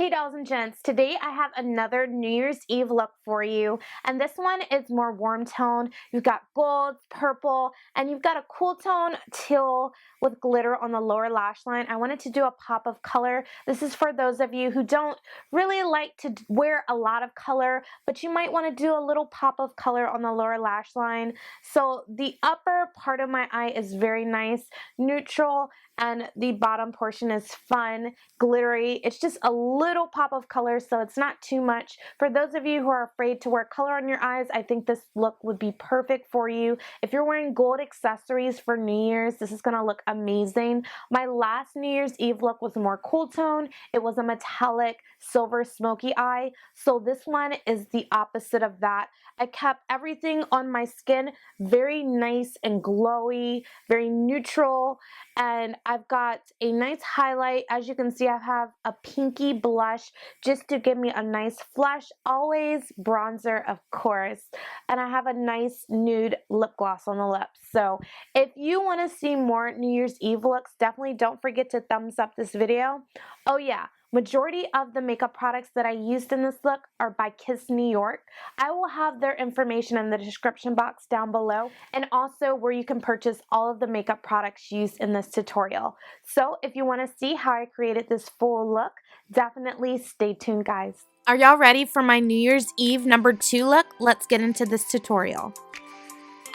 Hey dolls and gents, today I have another New Year's Eve look for you, and this one is more warm tone. You've got golds, purple, and you've got a cool tone teal with glitter on the lower lash line. I wanted to do a pop of color. This is for those of you who don't really like to wear a lot of color, but you might want to do a little pop of color on the lower lash line. So the upper part of my eye is very nice, neutral, and the bottom portion is fun, glittery. It's just a little pop of color, so it's not too much. For those of you who are afraid to wear color on your eyes, I think this look would be perfect for you. If you're wearing gold accessories for New Year's, this is gonna look amazing. My last New Year's Eve look was more cool tone. It was a metallic silver smoky eye, so this one is the opposite of that. I kept everything on my skin very nice and glowy, very neutral, and I've got a nice highlight. As you can see, I have a pinky blush just to give me a nice flush, always bronzer of course, and I have a nice nude lip gloss on the lips. So if you want to see more New Year's Eve looks, definitely don't forget to thumbs up this video. Oh yeah, majority of the makeup products that I used in this look are by Kiss New York. I will have their information in the description box down below, and also where you can purchase all of the makeup products used in this tutorial. So if you want to see how I created this full look, definitely stay tuned, guys. Are y'all ready for my New Year's Eve number 2 look? Let's get into this tutorial.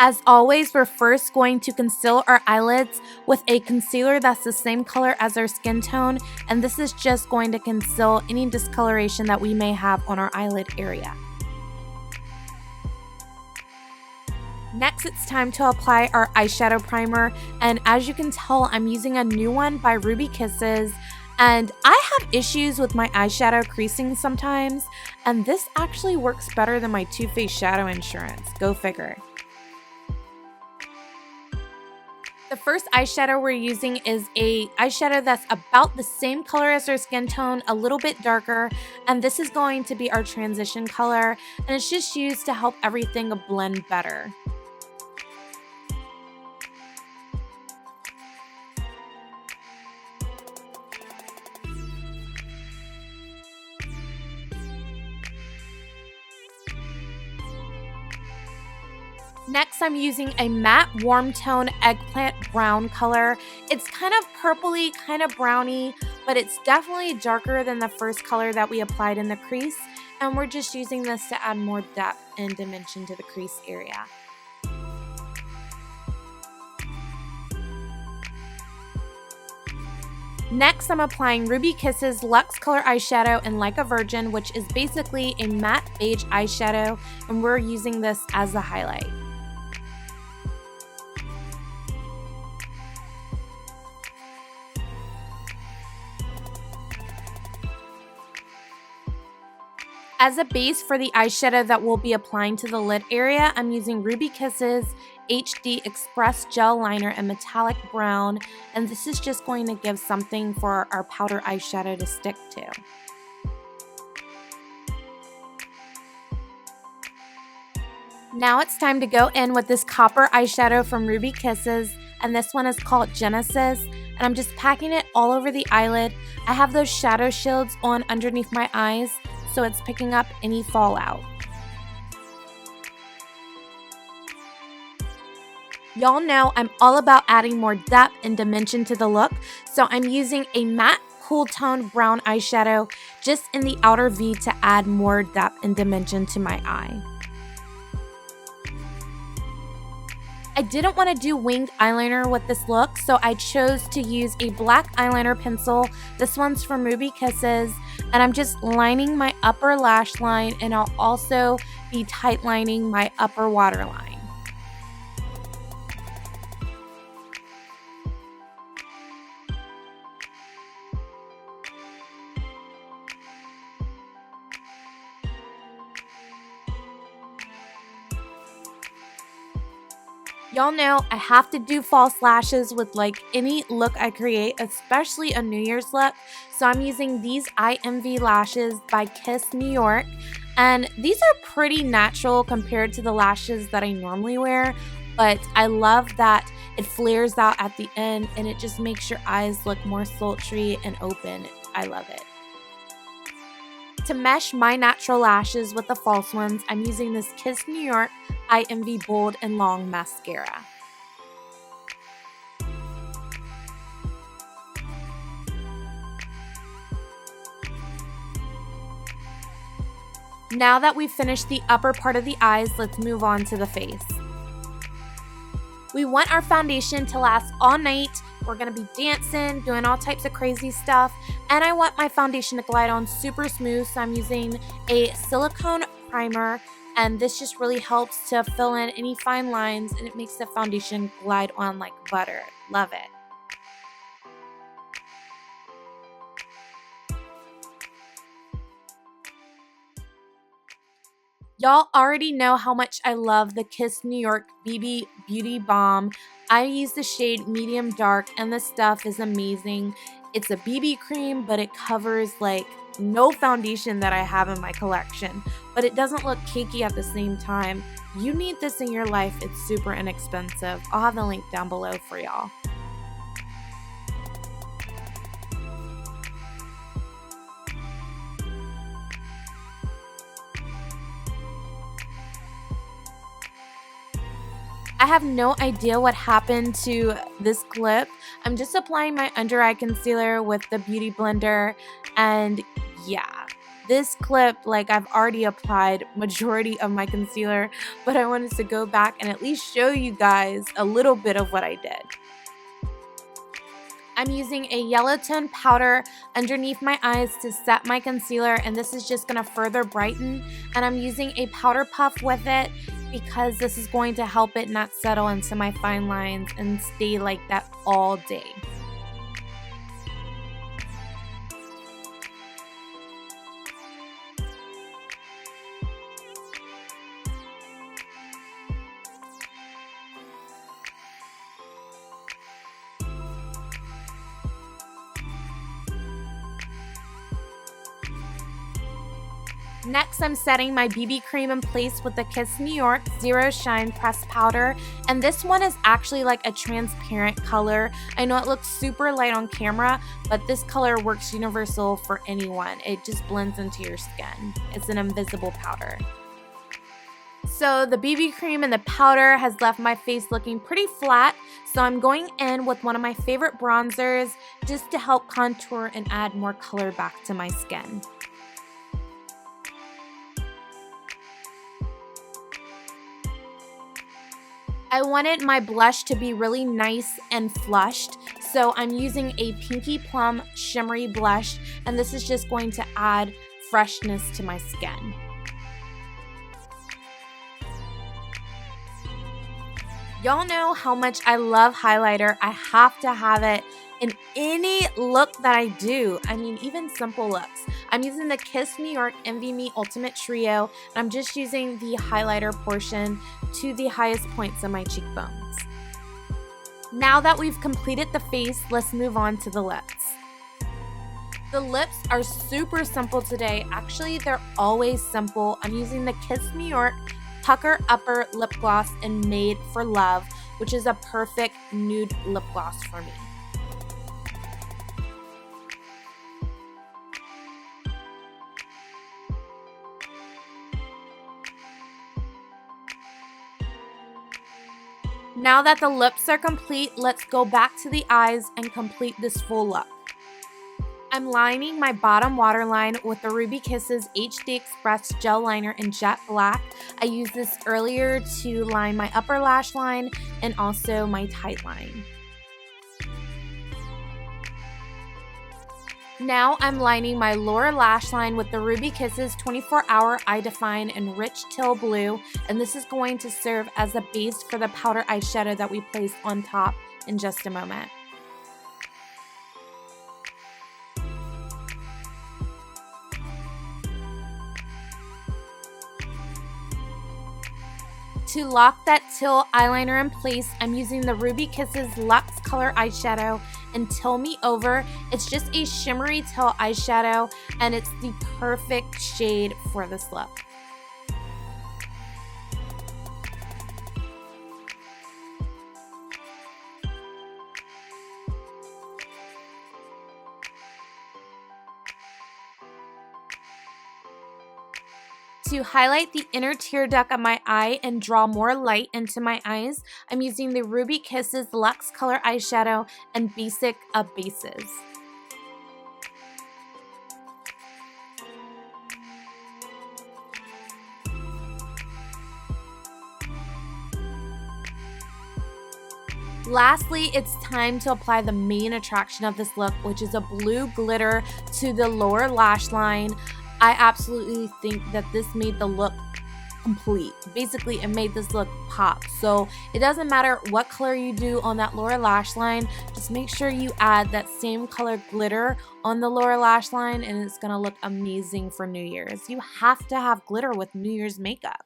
As always, we're first going to conceal our eyelids with a concealer that's the same color as our skin tone, and this is just going to conceal any discoloration that we may have on our eyelid area. Next, it's time to apply our eyeshadow primer, and as you can tell, I'm using a new one by Ruby Kisses, and I have issues with my eyeshadow creasing sometimes, and this actually works better than my Too Faced Shadow Insurance. Go figure. The first eyeshadow we're using is a eyeshadow that's about the same color as our skin tone, a little bit darker, and this is going to be our transition color, and it's just used to help everything blend better. Next, I'm using a matte warm tone eggplant brown color. It's kind of purpley, kind of browny, but it's definitely darker than the first color that we applied in the crease, and we're just using this to add more depth and dimension to the crease area. Next, I'm applying Ruby Kisses Luxe Color Eyeshadow in Like a Virgin, which is basically a matte beige eyeshadow, and we're using this as the highlight. As a base for the eyeshadow that we'll be applying to the lid area, I'm using Ruby Kisses HD Express Gel Liner in Metallic Brown, and this is just going to give something for our powder eyeshadow to stick to. Now it's time to go in with this copper eyeshadow from Ruby Kisses, and this one is called Genesis, and I'm just packing it all over the eyelid. I have those shadow shields on underneath my eyes, so it's picking up any fallout. Y'all know I'm all about adding more depth and dimension to the look, so I'm using a matte cool tone brown eyeshadow just in the outer V to add more depth and dimension to my eye. I didn't want to do winged eyeliner with this look, so I chose to use a black eyeliner pencil. This one's from Ruby Kisses, and I'm just lining my upper lash line, and I'll also be tight lining my upper waterline. Y'all know I have to do false lashes with like any look I create, especially a New Year's look. So I'm using these IMV lashes by Kiss New York. And these are pretty natural compared to the lashes that I normally wear. But I love that it flares out at the end and it just makes your eyes look more sultry and open. I love it. To mesh my natural lashes with the false ones, I'm using this Kiss New York I Envy Bold and Long mascara. Now that we've finished the upper part of the eyes, let's move on to the face. We want our foundation to last all night. We're gonna be dancing, doing all types of crazy stuff, and I want my foundation to glide on super smooth, so I'm using a silicone primer, and this just really helps to fill in any fine lines, and it makes the foundation glide on like butter. Love it. Y'all already know how much I love the Kiss New York BB Beauty Balm. I use the shade medium dark, and this stuff is amazing. It's a BB cream, but it covers like no foundation that I have in my collection, but it doesn't look cakey at the same time. You need this in your life. It's super inexpensive. I'll have the link down below for y'all. I have no idea what happened to this clip. I'm just applying my under eye concealer with the Beauty Blender, and yeah, this clip, like, I've already applied majority of my concealer, but I wanted to go back and at least show you guys a little bit of what I did. I'm using a yellow tone powder underneath my eyes to set my concealer, and this is just going to further brighten, and I'm using a powder puff with it because this is going to help it not settle into my fine lines and stay like that all day. Next, I'm setting my BB cream in place with the Kiss New York Zero Shine Pressed Powder, and this one is actually like a transparent color. I know it looks super light on camera, but this color works universal for anyone. It just blends into your skin. It's an invisible powder. So the BB cream and the powder has left my face looking pretty flat, so I'm going in with one of my favorite bronzers just to help contour and add more color back to my skin. I wanted my blush to be really nice and flushed, so I'm using a Pinky Plum shimmery blush, and this is just going to add freshness to my skin. Y'all know how much I love highlighter. I have to have it in any look that I do. I mean, even simple looks. I'm using the Kiss New York Envy Me Ultimate Trio, and I'm just using the highlighter portion to the highest points of my cheekbones. Now that we've completed the face, let's move on to the lips. The lips are super simple today. Actually, they're always simple. I'm using the Kiss New York Pucker Upper Lip Gloss in Maid for Love, which is a perfect nude lip gloss for me. Now that the lips are complete, let's go back to the eyes and complete this full look. I'm lining my bottom waterline with the Ruby Kisses HD Express Gel Liner in Jet Black. I used this earlier to line my upper lash line and also my tight line. Now I'm lining my lower lash line with the Ruby Kisses 24-Hour Eye Define in Rich Teal Blue, and this is going to serve as a base for the powder eyeshadow that we place on top in just a moment. To lock that teal eyeliner in place, I'm using the Ruby Kisses Luxe Color Eyeshadow in Teal Me Over. It's just a shimmery teal eyeshadow, and it's the perfect shade for this look. to highlight the inner tear duct of my eye and draw more light into my eyes, I'm using the Ruby Kisses Luxe Color Eyeshadow and Basic of Bases. Lastly, it's time to apply the main attraction of this look, which is a blue glitter to the lower lash line. I absolutely think that this made the look complete. Basically, it made this look pop. So it doesn't matter what color you do on that lower lash line, just make sure you add that same color glitter on the lower lash line and it's gonna look amazing for New Year's. You have to have glitter with New Year's makeup.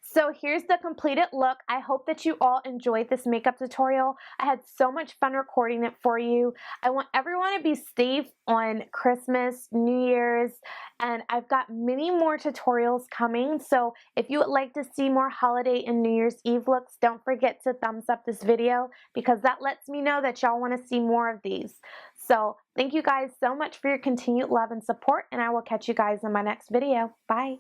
So here's the completed look. I hope that you all enjoyed this makeup tutorial. I had so much fun recording it for you. I want everyone to be safe on Christmas, New Year's, and I've got many more tutorials coming. So if you would like to see more holiday and New Year's Eve looks, don't forget to thumbs up this video because that lets me know that y'all want to see more of these. So thank you guys so much for your continued love and support, and I will catch you guys in my next video. Bye.